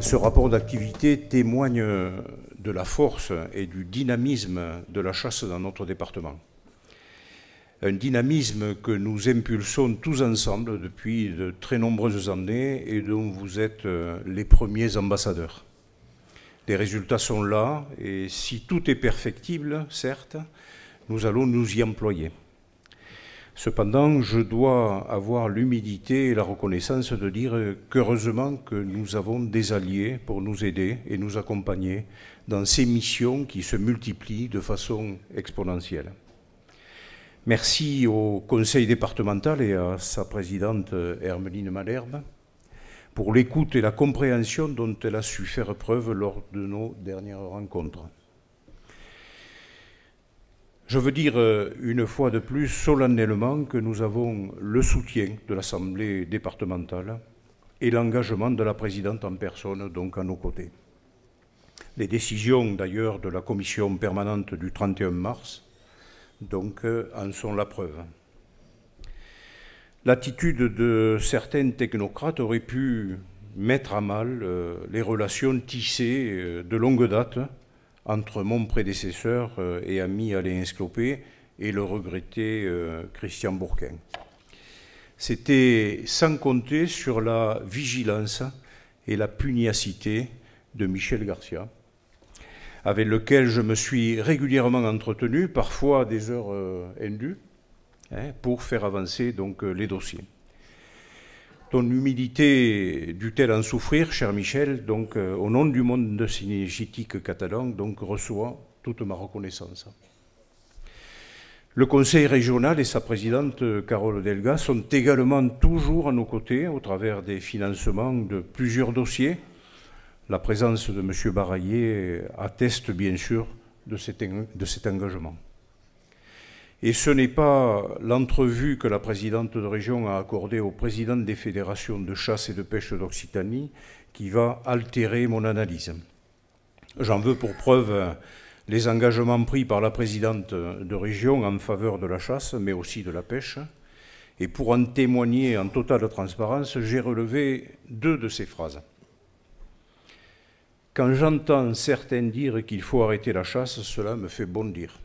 Ce rapport d'activité témoigne de la force et du dynamisme de la chasse dans notre département. Un dynamisme que nous impulsons tous ensemble depuis de très nombreuses années et dont vous êtes les premiers ambassadeurs. Les résultats sont là et si tout est perfectible, certes, nous allons nous y employer. Cependant, je dois avoir l'humilité et la reconnaissance de dire qu'heureusement que nous avons des alliés pour nous aider et nous accompagner dans ces missions qui se multiplient de façon exponentielle. Merci au conseil départemental et à sa présidente Hermeline Malherbe pour l'écoute et la compréhension dont elle a su faire preuve lors de nos dernières rencontres. Je veux dire une fois de plus solennellement que nous avons le soutien de l'Assemblée départementale et l'engagement de la présidente en personne, donc à nos côtés. Les décisions d'ailleurs de la commission permanente du 31 mars donc, en sont la preuve. L'attitude de certains technocrates aurait pu mettre à mal les relations tissées de longue date entre mon prédécesseur et ami Alain Esclopé et le regretté Christian Bourquin. C'était sans compter sur la vigilance et la pugnacité de Michel Garcia, avec lequel je me suis régulièrement entretenu, parfois à des heures indues, pour faire avancer donc les dossiers. Ton humilité dut-elle en souffrir, cher Michel, donc au nom du monde cynégétique catalan, donc reçois toute ma reconnaissance. Le conseil régional et sa présidente Carole Delga sont également toujours à nos côtés au travers des financements de plusieurs dossiers. La présence de M. Baraillé atteste bien sûr de cet engagement. Et ce n'est pas l'entrevue que la présidente de région a accordée au président des fédérations de chasse et de pêche d'Occitanie qui va altérer mon analyse. J'en veux pour preuve les engagements pris par la présidente de région en faveur de la chasse, mais aussi de la pêche. Et pour en témoigner en totale transparence, j'ai relevé deux de ces phrases. Quand j'entends certains dire qu'il faut arrêter la chasse, cela me fait bondir.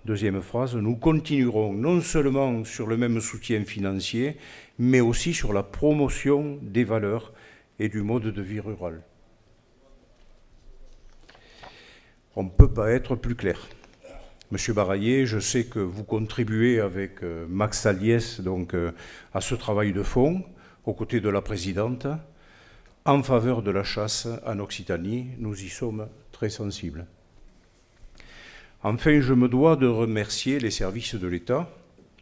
Deuxième phrase, nous continuerons non seulement sur le même soutien financier, mais aussi sur la promotion des valeurs et du mode de vie rural. On ne peut pas être plus clair. Monsieur Baraillé, je sais que vous contribuez avec Max Aliès donc, à ce travail de fond, aux côtés de la présidente, en faveur de la chasse en Occitanie. Nous y sommes très sensibles. Enfin, je me dois de remercier les services de l'État,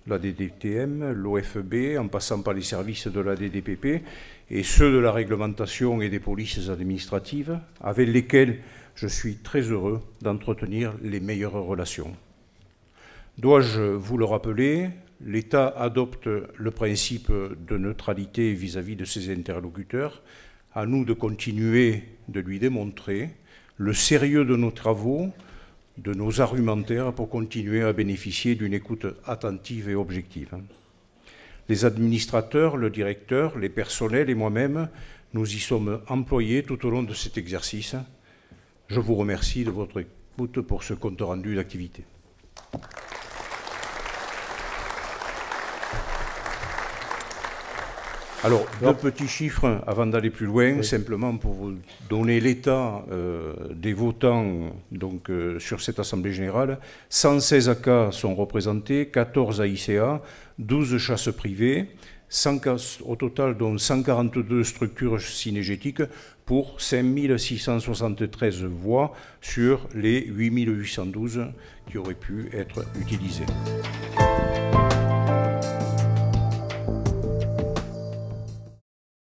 la DDTM, l'OFB, en passant par les services de la DDPP et ceux de la réglementation et des polices administratives, avec lesquels je suis très heureux d'entretenir les meilleures relations. Dois-je vous le rappeler, l'État adopte le principe de neutralité vis-à-vis de ses interlocuteurs. À nous de continuer de lui démontrer le sérieux de nos travaux, de nos argumentaires pour continuer à bénéficier d'une écoute attentive et objective. Les administrateurs, le directeur, les personnels et moi-même, nous y sommes employés tout au long de cet exercice. Je vous remercie de votre écoute pour ce compte rendu d'activité. Alors, deux petits chiffres avant d'aller plus loin, oui. Simplement pour vous donner l'état des votants donc, sur cette Assemblée générale. 116 AK sont représentés, 14 AICA, 12 chasses privées, au total dont 142 structures cynégétiques pour 5673 voix sur les 8812 qui auraient pu être utilisées.